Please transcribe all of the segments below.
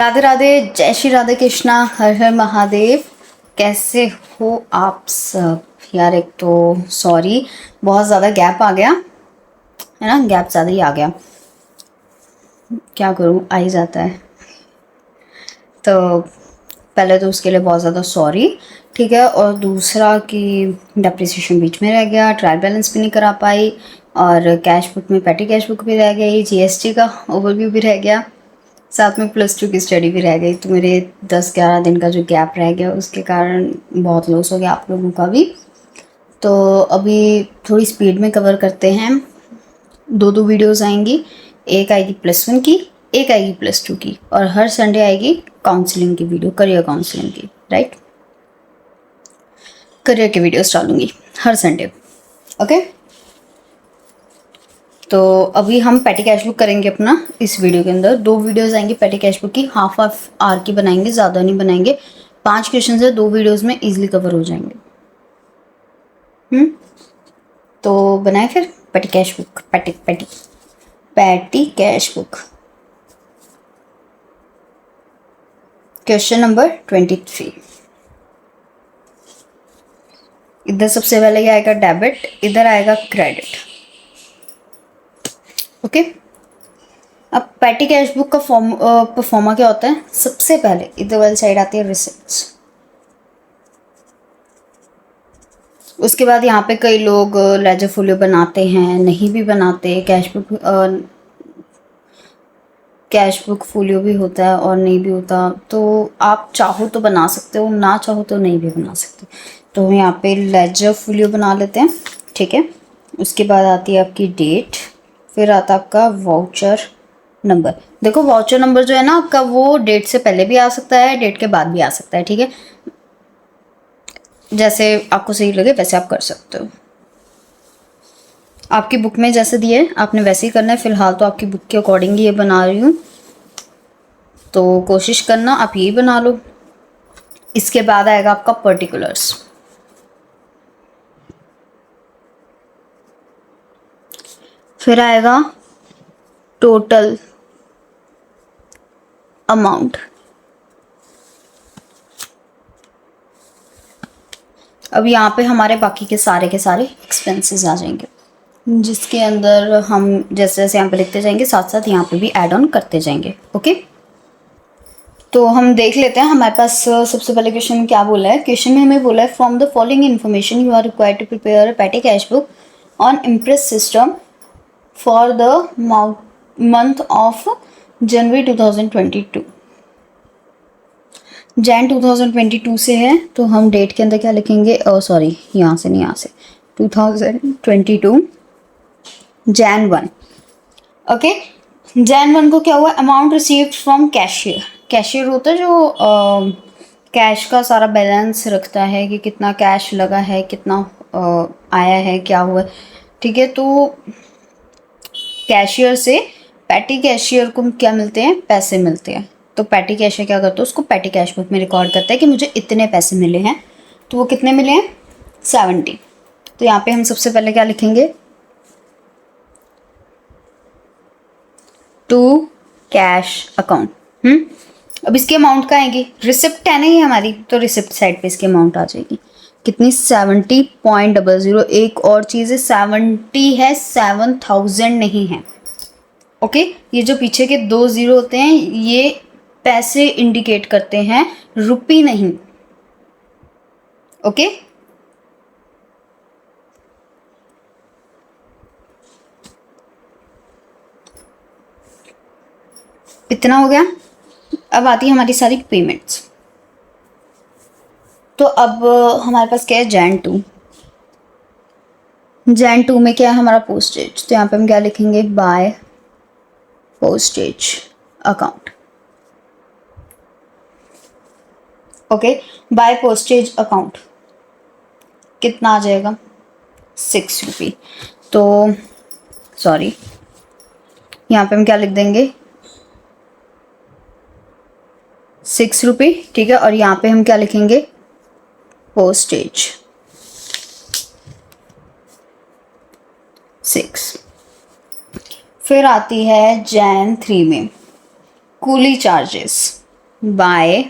राधे राधे, जय श्री राधे कृष्णा, हर हर महादेव। कैसे हो आप सब यार? एक तो सॉरी, बहुत ज़्यादा गैप आ गया है ना, गैप ज़्यादा ही आ गया। क्या करूँ, आ ही जाता है। तो पहले तो उसके लिए बहुत ज़्यादा सॉरी, ठीक है। और दूसरा कि डेप्रिसिएशन बीच में रह गया, ट्रायल बैलेंस भी नहीं करा पाई, और कैश बुक में पेटी कैश बुक भी रह गई, जीएसटी का ओवरव्यू भी रह गया, साथ में +2 की स्टडी भी रह गई। तो मेरे 10-11 दिन का जो गैप रह गया उसके कारण बहुत लॉस हो गया आप लोगों का भी। तो अभी थोड़ी स्पीड में कवर करते हैं। दो वीडियोस आएंगी, एक आएगी +1 की, एक आएगी +2 की, और हर संडे आएगी काउंसलिंग की वीडियो, करियर काउंसलिंग की, राइट। करियर की वीडियोस डालूंगी हर संडे, ओके। तो अभी हम पेटी कैश बुक करेंगे अपना। इस वीडियो के अंदर 2 वीडियोस आएंगी पेटी कैश बुक की, हाफ आवर की बनाएंगे, ज़्यादा नहीं बनाएंगे। 5 क्वेश्चन है 2 वीडियोस में, इजीली कवर हो जाएंगे। तो बनाए फिर पेटी कैश बुक, पेटी कैश बुक। Question number 23। इधर सबसे पहले क्या आएगा? डेबिट, इधर आएगा क्रेडिट, ओके। अब पेटी कैश बुक का परफॉर्मा क्या होता है? सबसे पहले इधर वाली साइड आती है रिसिप्ट्स। उसके बाद यहाँ पे कई लोग लेजर फोलियो बनाते हैं, नहीं भी बनाते। कैश बुक फोलियो भी होता है और नहीं भी होता। तो आप चाहो तो बना सकते हो, ना चाहो तो नहीं भी बना सकते। तो हम यहाँ पे लेजर फोलियो बना लेते हैं, ठीक है। उसके बाद आती है आपकी डेट, फिर आता है आपका वाउचर नंबर। देखो वाउचर नंबर जो है ना आपका, वो डेट से पहले भी आ सकता है, डेट के बाद भी आ सकता है, ठीक है। जैसे आपको सही लगे वैसे आप कर सकते हो। आपकी बुक में जैसे दिए आपने वैसे ही करना है। फिलहाल तो आपकी बुक के अकॉर्डिंग ये बना रही हूँ, तो कोशिश करना आप यही बना लो। इसके बाद आएगा आपका पर्टिकुलर्स, फिर आएगा टोटल अमाउंट। अब यहाँ पे हमारे बाकी के सारे एक्सपेंसेस आ जाएंगे, जिसके अंदर हम जैसे जैसे यहाँ पे लिखते जाएंगे, साथ साथ यहाँ पे भी ऐड ऑन करते जाएंगे, ओके। तो हम देख लेते हैं हमारे पास सबसे पहले क्वेश्चन में क्या बोला है। क्वेश्चन में हमें बोला है, from the following information you are required to prepare a petty cash book on imprest system for the month of January 2022। Jan 2022 से है, तो हम डेट के अंदर क्या लिखेंगे? सॉरी, यहाँ से नहीं, यहाँ से 2022 जैन 1, ओके। जैन 1 को क्या हुआ? Amount received from cashier. Cashier होता है जो कैश का सारा बैलेंस रखता है कि कितना कैश लगा है, कितना आया है, क्या हुआ, ठीक है। तो कैशियर से पैटी कैशियर को क्या मिलते हैं? पैसे मिलते हैं। तो पैटी कैशियर क्या करता है? उसको पैटी कैश बुक में रिकॉर्ड करता है कि मुझे इतने पैसे मिले हैं। तो वो कितने मिले हैं? 70। तो यहाँ पे हम सबसे पहले क्या लिखेंगे? To cash account. अब इसकी अमाउंट का आएगी, रिसिप्ट है ना ये हमारी, तो रिसिप्ट साइड पे इसकी अमाउंट आ जाएगी। कितनी? 70.00। एक और चीज़ है, 70 है, 7000 नहीं है, ओके। ये जो पीछे के 2 जीरो होते हैं ये पैसे इंडिकेट करते हैं, रुपी नहीं, ओके। इतना हो गया। अब आती है हमारी सारी पेमेंट्स। तो अब हमारे पास क्या है? जैन 2। जैन 2 में क्या है हमारा? पोस्टेज। तो यहाँ पे हम क्या लिखेंगे? By postage account, okay. By postage account कितना आ जाएगा? 6 रुपये। तो सॉरी, यहाँ पे हम क्या लिख देंगे? 6 रुपये, ठीक है। और यहाँ पे हम क्या लिखेंगे? पोस्टेज 6। फिर आती है जैन 3 में coolie charges. By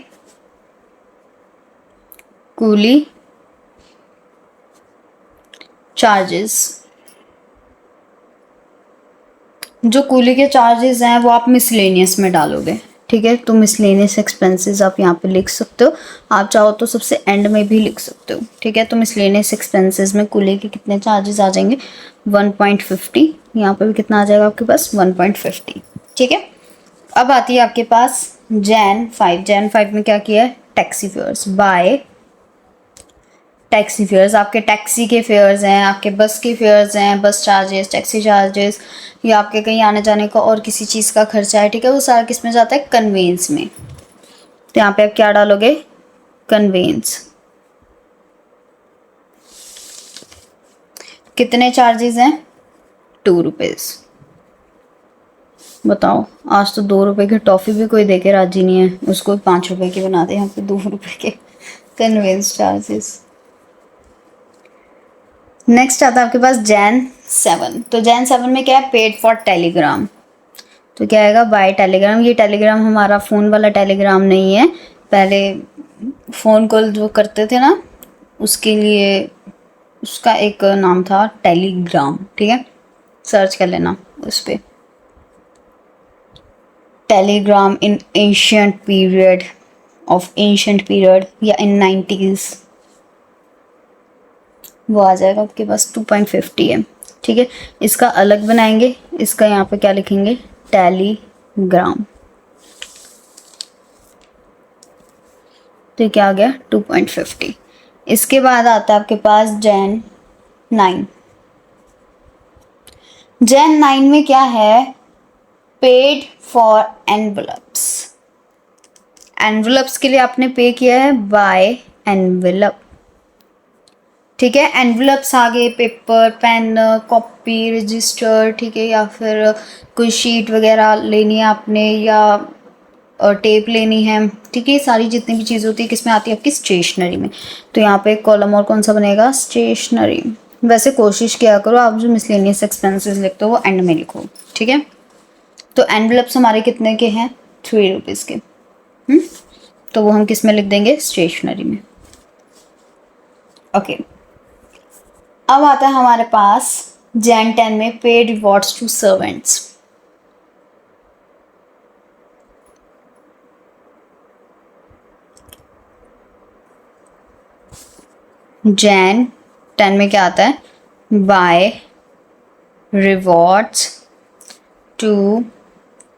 coolie charges. जो कूली के चार्जेस हैं वो आप मिसलेनियस में डालोगे, ठीक है। तो मिसलेनियस एक्सपेंसेस आप यहाँ पे लिख सकते हो, आप चाहो तो सबसे एंड में भी लिख सकते हो, ठीक है। तो मिसलेनियस एक्सपेंसेस में कूली के कितने चार्जेस आ जाएंगे 1.50, यहाँ पे भी कितना आ जाएगा आपके पास 1.50, ठीक है। अब आती है आपके पास जैन 5 में क्या किया है, taxi fares by taxi fares. आपके टैक्सी के फेयर्स हैं, आपके बस के फेयर्स हैं, बस चार्जेस, टैक्सी चार्जेस, या आपके कहीं आने जाने का और किसी चीज़ का खर्चा है, ठीक है। वो सारा किस में जाता है, कन्वेंस में। तो यहाँ पे आप क्या डालोगे, कन्वेंस। कितने चार्जेस हैं, 2 रुपीज़। बताओ, आज तो 2 रुपए की टॉफ़ी भी कोई दे के राजी नहीं है, उसको 5 रुपए की बना दे, यहाँ पे 2 रुपए के कन्वेंस चार्जेस। नेक्स्ट आता है आपके पास जैन 7। तो जैन 7 में क्या है, पेड फॉर टेलीग्राम। तो क्या आएगा, बाय टेलीग्राम। ये टेलीग्राम हमारा फ़ोन वाला टेलीग्राम नहीं है, पहले फ़ोन कॉल जो करते थे ना उसके लिए उसका एक नाम था टेलीग्राम, ठीक है। सर्च कर लेना उस पर, टेलीग्राम इन एंशियंट पीरियड या इन 90s, वो आ जाएगा आपके पास 2.50 है, ठीक है। इसका अलग बनाएंगे, इसका यहाँ पे क्या लिखेंगे, टेलीग्राम। तो क्या आ गया 2.50। इसके बाद आता है आपके पास जैन 9। जैन 9 में क्या है, पेड फॉर एनवलप्स। एनवलप्स के लिए आपने पे किया है बाय एनवलप, ठीक है। एनवलप्स आगे पेपर, पेन, कॉपी, रजिस्टर, ठीक है, या फिर कोई शीट वगैरह लेनी है आपने, या टेप लेनी है, ठीक है। सारी जितनी भी चीज़ होती है किस में आती है, आपकी स्टेशनरी में। तो यहाँ पे एक कॉलम और कौन सा बनेगा, स्टेशनरी। वैसे कोशिश किया करो आप जो मिसलेनियस एक्सपेंसेस लिखते हो वो एंड में लिखो, ठीक है। तो एनवलप्स हमारे कितने के हैं, 3 रुपीज़ के। तो वो हम किस में लिख देंगे, स्टेशनरी में। ओके, अब आता है हमारे पास जैन 10 में paid rewards to servants. Jain 10 में क्या आता है, बाय रिवॉर्ड्स टू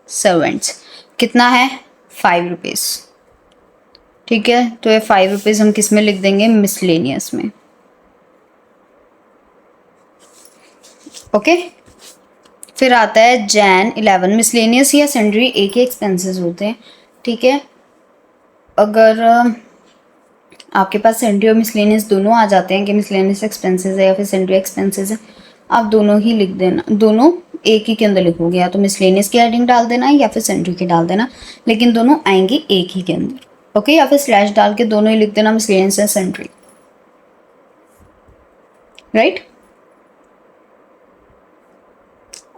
सर्वेंट्स। कितना है, 5 रुपीज़, ठीक है। तो ये 5 रुपीज़ हम किस में लिख देंगे, मिसलेनियस में, ओके। फिर आता है जैन 11। मिसलेनियस या सन्ड्री एक ही एक्सपेंसेस होते हैं, ठीक है। अगर आपके पास सन्ड्री और मिसलेनियस दोनों आ जाते हैं कि मिसलेनियस एक्सपेंसेस है या फिर सन्ड्री एक्सपेंसेस है, आप दोनों ही लिख देना, दोनों एक ही के अंदर लिखोगे, या तो मिसलेनियस की हेडिंग डाल देना या फिर सन्ड्री की डाल देना, लेकिन दोनों आएंगे एक ही के अंदर, ओके। या फिर स्लैश डाल के दोनों ही लिख देना, मिसलेनियस या सन्ड्री, राइट।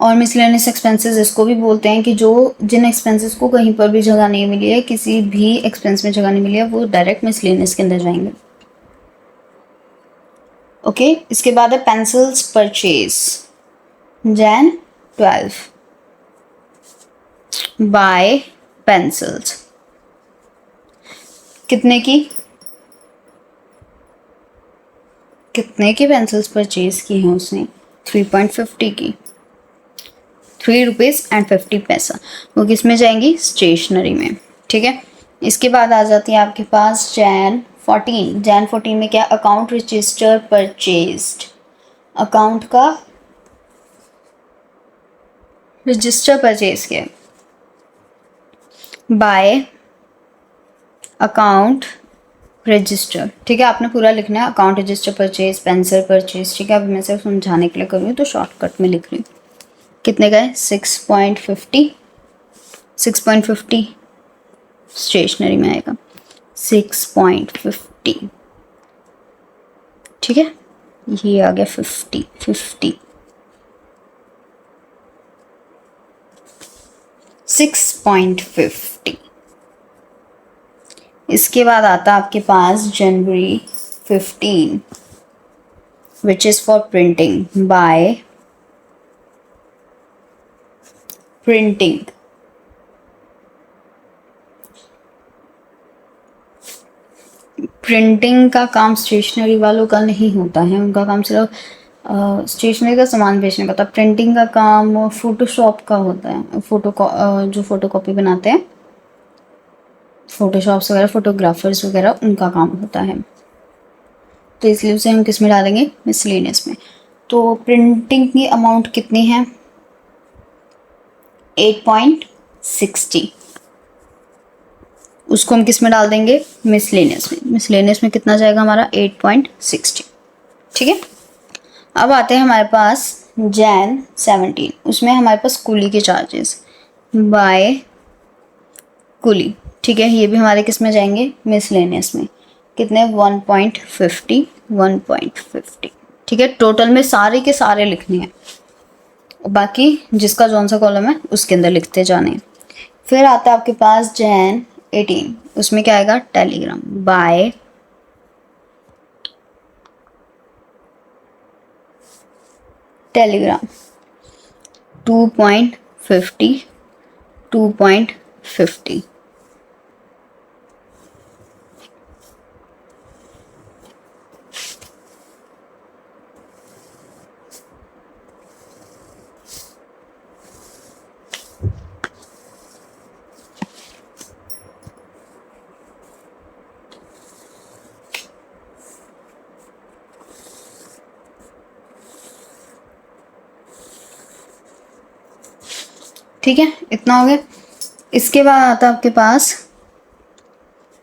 और मिसलेनियस एक्सपेंसेस इसको भी बोलते हैं कि जो जिन एक्सपेंसेस को कहीं पर भी जगह नहीं मिली है, किसी भी एक्सपेंस में जगह नहीं मिली है, वो डायरेक्ट मिसलेनियस के अंदर जाएंगे, ओके। इसके बाद है pencils purchase, Jan 12 by pencils. कितने की पेंसिल्स परचेज की हैं उसने, 3.50 की, 3.50 रुपीज़। वो किस में जाएंगी, स्टेशनरी में, ठीक है। इसके बाद आ जाती है आपके पास जैन 14। जैन 14 में क्या, अकाउंट रजिस्टर परचेज्ड। अकाउंट का रजिस्टर परचेज किया बाय अकाउंट रजिस्टर, ठीक है। आपने पूरा लिखना है, account register purchase, pencil purchase, ठीक है। अब मैं सिर्फ समझाने के लिए कर रही हूँ तो शॉर्टकट में लिख रही हूँ। कितने का है, 6.50 स्टेशनरी में आएगा 6.50, ठीक है। ये आ गया 50 6.50, इसके बाद आता है आपके पास जनवरी 15 which is for printing bye printing. Printing का काम स्टेशनरी वालों का नहीं होता है, उनका काम सिर्फ स्टेशनरी का सामान बेचने का होता है। प्रिंटिंग का काम फोटोशॉप का होता है, जो फोटोकॉपी बनाते हैं, फोटोशॉप्स वगैरह, फोटोग्राफर्स वगैरह, उनका काम होता है। तो इसलिए उसे हम किस में डालेंगे, मिसलेनियस में। तो प्रिंटिंग की अमाउंट कितनी है, 8.60, उसको हम किस में डाल देंगे, मिसलेनियस में। मिसलेनियस में कितना जाएगा हमारा, 8.60। ठीक है। अब आते हैं हमारे पास जैन 17, उसमें हमारे पास कूली के चार्जेस बाय कूली। ठीक है, ये भी हमारे किस में जाएंगे, मिसलेनियस में। कितने, 1.50, 1.50। ठीक है, टोटल में सारे के सारे लिखने हैं, बाकी जिसका जौन सा कॉलम है उसके अंदर लिखते जाने हैं। फिर आता है आपके पास जैन 18, उसमें क्या आएगा, टेलीग्राम बाय टेलीग्राम 2.50, 2.50। ठीक है, इतना हो गया। इसके बाद आता है आपके पास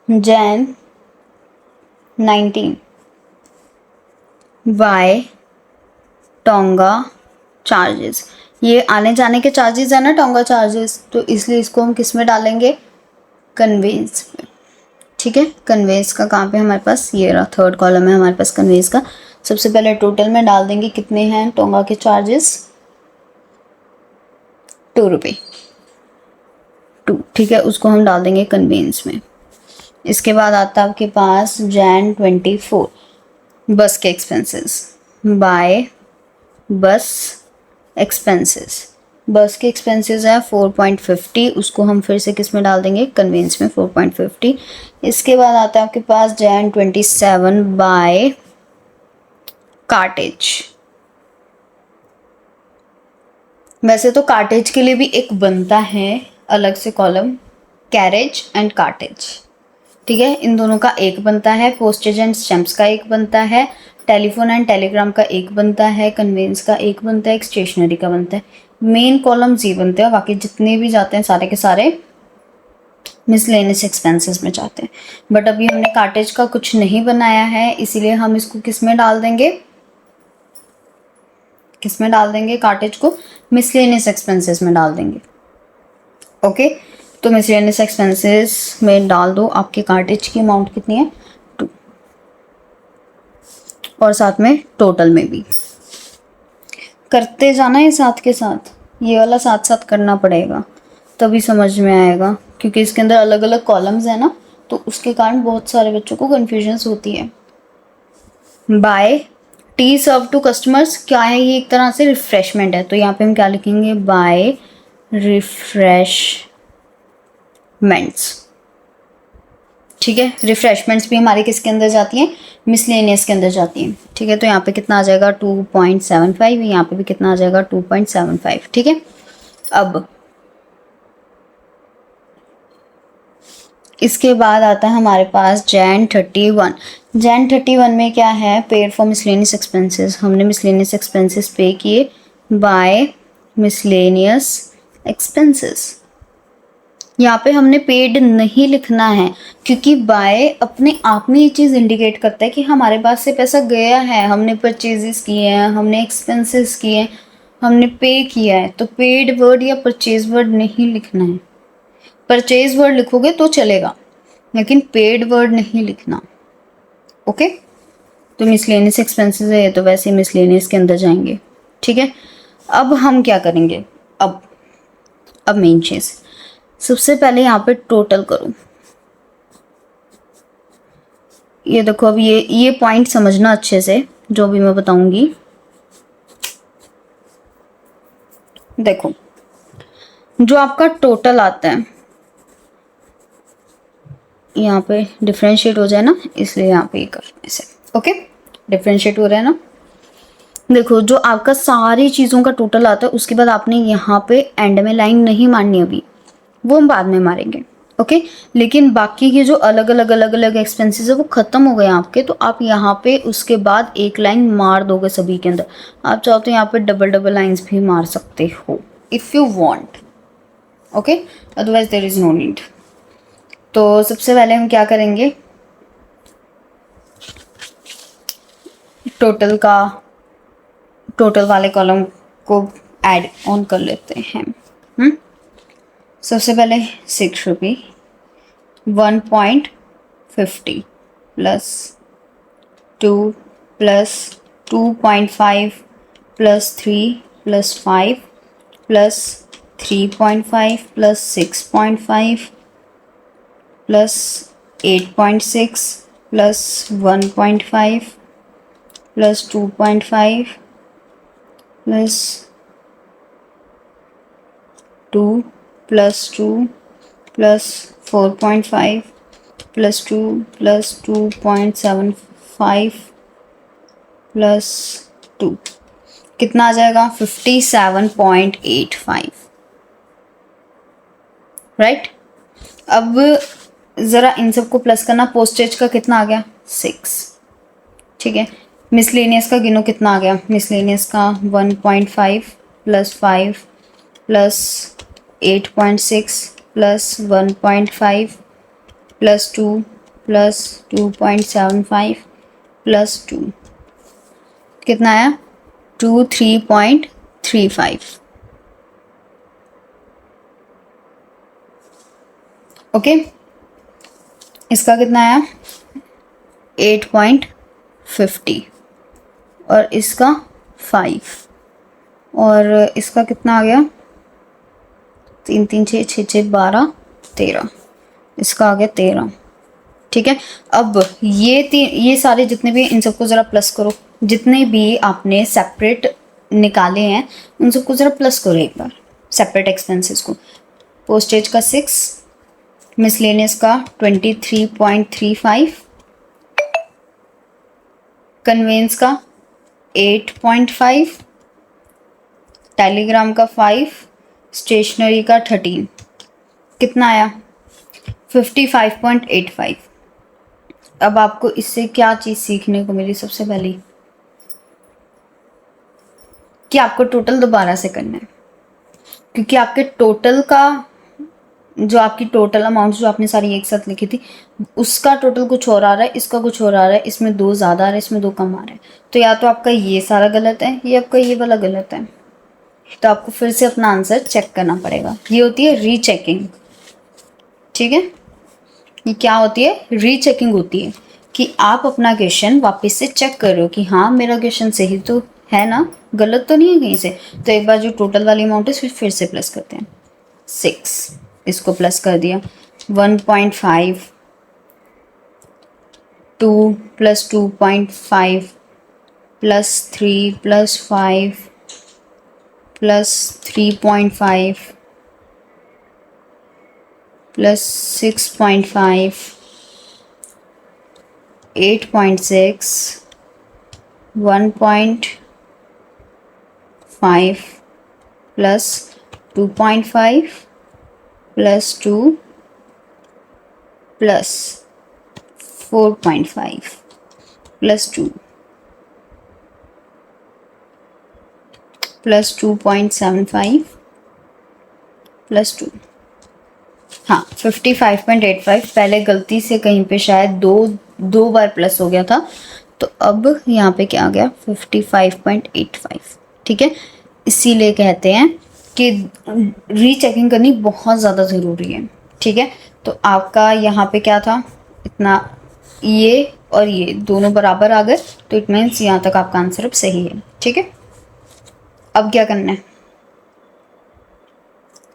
जैन 19 बाय टोंगा चार्जेस। ये आने जाने के चार्जेस है ना, टोंगा चार्जेस, तो इसलिए इसको हम किस में डालेंगे, कन्वेंस में। ठीक है, कन्वेंस का कहाँ पे हमारे पास, ये रहा थर्ड कॉलम है हमारे पास कन्वेंस का। सबसे पहले टोटल में डाल देंगे कितने हैं टोंगा के चार्जेस, 2 रुपये, 2। ठीक है, उसको हम डाल देंगे कन्वेंस में। इसके बाद आता है आपके पास जैन 24 बस के एक्सपेंसेस बाय बस एक्सपेंसेस। बस के एक्सपेंसेस है 4.50, उसको हम फिर से किस में डाल देंगे, कन्वेंस में, 4.50। इसके बाद आता है आपके पास जैन 27 बाय कार्टेज। वैसे तो कार्टेज के लिए भी एक बनता है अलग से कॉलम, कैरेज एंड कार्टेज। ठीक है, इन दोनों का एक बनता है, पोस्टेज एंड स्टैम्प्स का एक बनता है, टेलीफोन एंड टेलीग्राम का एक बनता है, कन्वेंस का एक बनता है, एक स्टेशनरी का बनता है। मेन कॉलम्स ये बनते हैं, बाकी जितने भी जाते हैं सारे के सारे मिसलेनियस एक्सपेंसेस में जाते हैं। बट अभी हमने कार्टेज का कुछ नहीं बनाया है, इसीलिए हम इसको किस में डाल देंगे, किस में डाल देंगे, कार्टेज को मिसलेनियस एक्सपेंसेस में डाल देंगे। ओके, तो मिसलेनियस एक्सपेंसेस में डाल दो। आपके कार्टेज की अमाउंट कितनी है, 2, और साथ में टोटल में भी करते जाना है साथ के साथ, ये वाला साथ साथ करना पड़ेगा तभी समझ में आएगा, क्योंकि इसके अंदर अलग अलग कॉलम्स है ना, तो उसके कारण बहुत सारे बच्चों को कन्फ्यूजन्स होती है। By tea serve to customers क्या है, ये एक तरह से रिफ्रेशमेंट है, तो यहाँ पे हम क्या लिखेंगे, बाय रिफ्रेशमेंट्स। ठीक है, रिफ्रेशमेंट्स भी हमारे किसके अंदर जाती हैं, मिसलेनियस के अंदर जाती हैं। ठीक है, तो यहाँ पे कितना आ जाएगा, 2.75, यहाँ पे भी कितना आ जाएगा, 2.75। ठीक है, अब इसके बाद आता है हमारे पास जैन 31। जैन 31 में क्या है, पेड फॉर मिसलेनियस एक्सपेंसेस। हमने मिसलेनियस एक्सपेंसेस पे किए बाय मिसलेनियस एक्सपेंसेस। यहाँ पे हमने पेड नहीं लिखना है, क्योंकि बाय अपने आप में ये चीज़ इंडिकेट करता है कि हमारे पास से पैसा गया है, हमने परचेजेस किए हैं, हमने एक्सपेंसेस किए हैं, हमने पे किया है। तो पेड वर्ड या परचेज वर्ड नहीं लिखना है। परचेज वर्ड लिखोगे तो चलेगा, लेकिन पेड वर्ड नहीं लिखना। ओके, तो मिसलेनियस एक्सपेंसेस है, तो वैसे मिसलेनियस के अंदर जाएंगे। ठीक है, अब हम क्या करेंगे, अब मेन चीज़, सबसे पहले यहाँ पे टोटल करो। ये देखो, अब ये पॉइंट समझना अच्छे से जो भी मैं बताऊंगी। देखो, जो आपका टोटल आता है, यहाँ पे डिफ्रेंशिएट हो जाए ना, इसलिए यहाँ पे ये करने से, ओके, डिफ्रेंशिएट हो रहा है ना। देखो, जो आपका सारी चीज़ों का टोटल आता है, उसके बाद आपने यहाँ पे एंड में लाइन नहीं मारनी अभी, वो हम बाद में मारेंगे, ओके। लेकिन बाकी के जो अलग अलग एक्सपेंसेस है वो खत्म हो गए आपके, तो आप यहाँ पे उसके बाद एक लाइन मार दोगे सभी के अंदर। आप चाहो तो यहाँ पे डबल लाइंस भी मार सकते हो if you want, okay, otherwise there is no need. तो सबसे पहले हम क्या करेंगे, टोटल वाले कॉलम को ऐड ऑन कर लेते हैं। सबसे पहले 6 रुपी 1.50 plus 2 plus 2.5 plus 3 plus 5 plus 3.5 plus 6.5 plus 8.6 plus 1.5 plus 2.5 plus 2 plus 2 plus 4.5 plus 2 plus 2.75 plus 2, कितना आ जाएगा 57.85, राइट। अब ज़रा इन सबको प्लस करना, पोस्टेज का कितना आ गया 6, ठीक है। मिसलेनियस का गिनो कितना आ गया, मिसलेनियस का 1.5 plus 5 plus 8.6 plus 1.5 plus 2 plus 2.75 plus 2, कितना आया 23.35, ओके। इसका कितना आया 8.50 और इसका 5 और इसका कितना आ गया 3 3 6 6 6 12 13, इसका आ गया 13, ठीक है। अब ये सारे जितने भी, इन सबको ज़रा प्लस करो, जितने भी आपने सेपरेट निकाले हैं उन सबको ज़रा प्लस करो एक बार, सेपरेट एक्सपेंसेस को। पोस्टेज का 6, मिसलेनियस का 23.35, कन्वेंस का 8.5, टेलीग्राम का 5, स्टेशनरी का 13, कितना आया 55.85। अब आपको इससे क्या चीज़ सीखने को मिली, सबसे पहली कि आपको टोटल दोबारा से करना है, क्योंकि आपके टोटल का जो आपकी टोटल अमाउंट जो आपने सारी एक साथ लिखी थी, उसका टोटल कुछ और आ रहा है, इसका कुछ और आ रहा है, इसमें 2 ज़्यादा आ रहा है, इसमें 2 कम आ रहा है। तो या तो आपका ये सारा गलत है, या आपका ये वाला गलत है, तो आपको फिर से अपना आंसर चेक करना पड़ेगा। ये होती है रीचेकिंग, ठीक है। ये क्या होती है, रीचेकिंग होती है कि आप अपना क्वेश्चन वापस से चेक कर रहे हो कि हाँ मेरा क्वेश्चन सही तो है ना, गलत तो नहीं है कहीं से। तो एक बार जो टोटल वाली अमाउंट है फिर से प्लस करते हैं, 6, इसको प्लस कर दिया, 1.5 2 plus 2.5 plus 3 plus 5 plus 3.5 plus 6.5 8.6 1.5 plus 2.5 plus 2 plus 4.5 plus 2 plus 2.75 plus 2, हाँ 55.85। पहले गलती से कहीं पे शायद दो बार प्लस हो गया था, तो अब यहाँ पे क्या आ गया 55.85, ठीक है। इसीलिए कहते हैं कि रीचेकिंग करनी बहुत ज़्यादा ज़रूरी है, ठीक है। तो आपका यहाँ पे क्या था, इतना, ये और ये दोनों बराबर आ गए, तो इट मीन्स यहाँ तक आपका आंसर अब सही है, ठीक है। अब क्या करना है,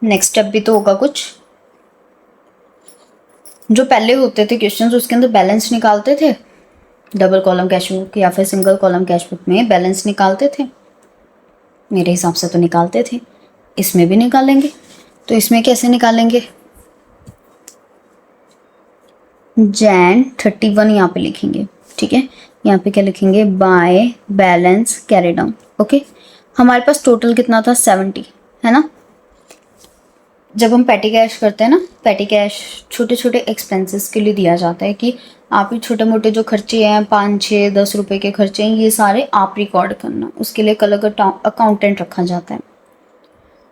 नेक्स्ट स्टेप भी तो होगा कुछ। जो पहले होते थे क्वेश्चंस उसके अंदर बैलेंस निकालते थे, डबल कॉलम कैश बुक या फिर सिंगल कॉलम कैश बुक में बैलेंस निकालते थे? मेरे हिसाब से तो निकालते थे। इसमें भी निकालेंगे। तो इसमें कैसे निकालेंगे? Jan 31 यहाँ पे लिखेंगे, ठीक है। यहाँ पे क्या लिखेंगे? By balance carry down. Okay, हमारे पास टोटल कितना था? 70, है ना। जब हम पैटी कैश करते हैं ना, पैटी कैश छोटे छोटे एक्सपेंसेस के लिए दिया जाता है कि आप ही छोटे मोटे जो खर्चे हैं 5, 6, 10 रुपए के खर्चे हैं, ये सारे आप रिकॉर्ड करना। उसके लिए एक अलग अकाउंटेंट रखा जाता है,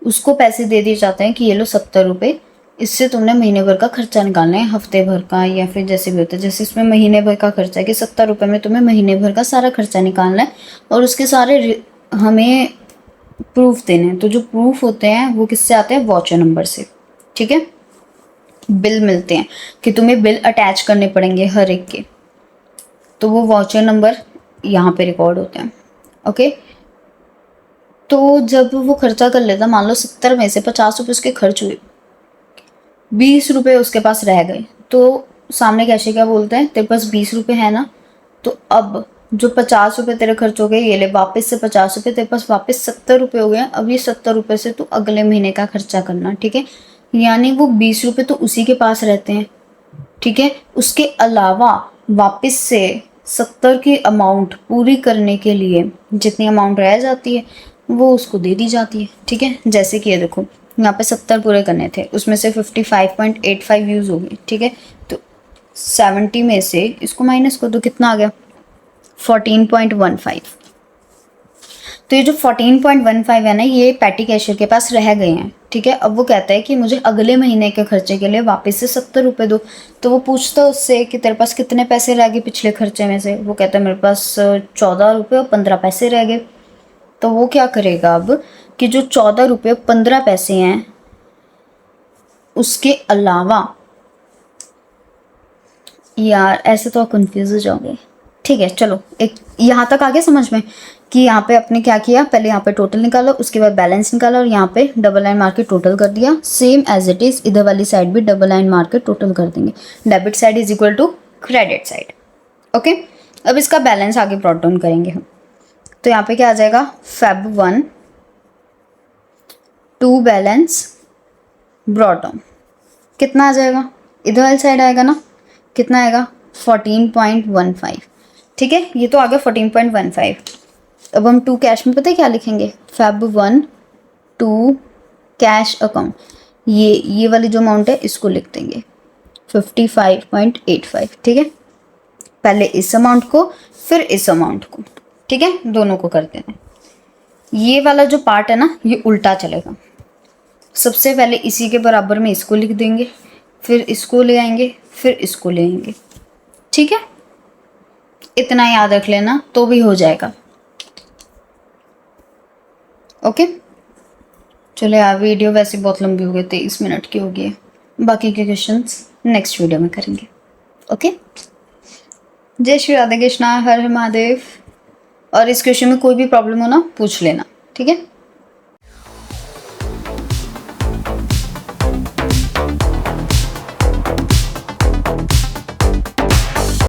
उसको पैसे दे दिए जाते हैं कि ये लो 70 रुपये, इससे तुमने महीने भर का खर्चा निकालना है, हफ्ते भर का या फिर जैसे भी होता है। जैसे इसमें महीने भर का खर्चा है कि 70 रुपये में तुम्हें महीने भर का सारा खर्चा निकालना है और उसके सारे हमें प्रूफ देने हैं। तो जो प्रूफ होते हैं वो किससे आते हैं? वाउचर नंबर से, ठीक है। बिल मिलते हैं कि तुम्हें बिल अटैच करने पड़ेंगे हर एक के, तो वो वाउचर नंबर यहाँ पे रिकॉर्ड होते हैं। ओके, तो जब वो खर्चा कर लेता, मान लो 70 में से 50 रुपये उसके खर्च हुए, 20 रुपये उसके पास रह गए, तो सामने कैशे क्या बोलते हैं? तेरे पास 20 रुपये है ना, तो अब जो 50 रुपये तेरे खर्च हो गए, ये ले वापस से 50 रुपये, तेरे पास वापस 70 रुपये हो गए। अब ये 70 रुपये से तू अगले महीने का खर्चा करना, ठीक है। यानी वो 20 रुपये तो उसी के पास रहते हैं, ठीक है। उसके अलावा वापस से 70 की अमाउंट पूरी करने के लिए जितनी अमाउंट रह जाती है वो उसको दे दी जाती है, ठीक है। जैसे कि ये देखो, यहाँ पे 70 पूरे करने थे, उसमें से 55.85 यूज़ हो गए, ठीक है। तो 70 में से इसको माइनस कर दो, कितना आ गया? 14.15। तो ये जो 14.15 है ना, ये पैटी कैशियर के पास रह गए हैं, ठीक है। अब वो कहता है कि मुझे अगले महीने के खर्चे के लिए वापस से 70 रुपये दो। तो वो पूछता है उससे कि तेरे पास कितने पैसे रह गए पिछले खर्चे में से? वो कहता है मेरे पास 14 रुपये और 15 पैसे रह गए। तो वो क्या करेगा अब कि जो 14 रुपये 15 पैसे हैं उसके अलावा, यार ऐसे तो आप कंफ्यूज हो जाओगे, ठीक है। चलो, एक यहाँ तक आ गया समझ में कि यहाँ पे आपने क्या किया? पहले यहाँ पे टोटल निकाला, उसके बाद बैलेंस निकाला और यहाँ पे डबल लाइन मार के टोटल कर दिया। सेम एज इट इज इधर वाली साइड भी डबल लाइन मार के टोटल कर देंगे। Debit side is equal to credit side. Okay, अब इसका बैलेंस आगे ब्रॉट डाउन करेंगे हम। तो यहाँ पे क्या आ जाएगा? Feb 1 to balance brought down कितना आ जाएगा? इधर वाली साइड आएगा ना, कितना आएगा? 14.15, ठीक है। ये तो आ गया 14.15। अब हम टू कैश में पता है क्या लिखेंगे? Feb 1 टू कैश अकाउंट, ये वाली जो अमाउंट है इसको लिख देंगे 55.85, ठीक है। पहले इस अमाउंट को फिर इस अमाउंट को, ठीक है, दोनों को करते हैं। ये वाला जो पार्ट है ना, ये उल्टा चलेगा। सबसे पहले इसी के बराबर में इसको लिख देंगे, फिर इसको ले आएंगे, फिर इसको ले आएंगे, ठीक है। इतना याद रख लेना तो भी हो जाएगा। ओके, चलो यार, वीडियो वैसे बहुत लंबी हो गई, 23 मिनट की हो गई है। बाकी के क्वेश्चंस नेक्स्ट वीडियो में करेंगे। ओके, जय श्री राधे कृष्णा, हर हर महादेव। और इस क्वेश्चन में कोई भी प्रॉब्लम हो ना, पूछ लेना, ठीक है।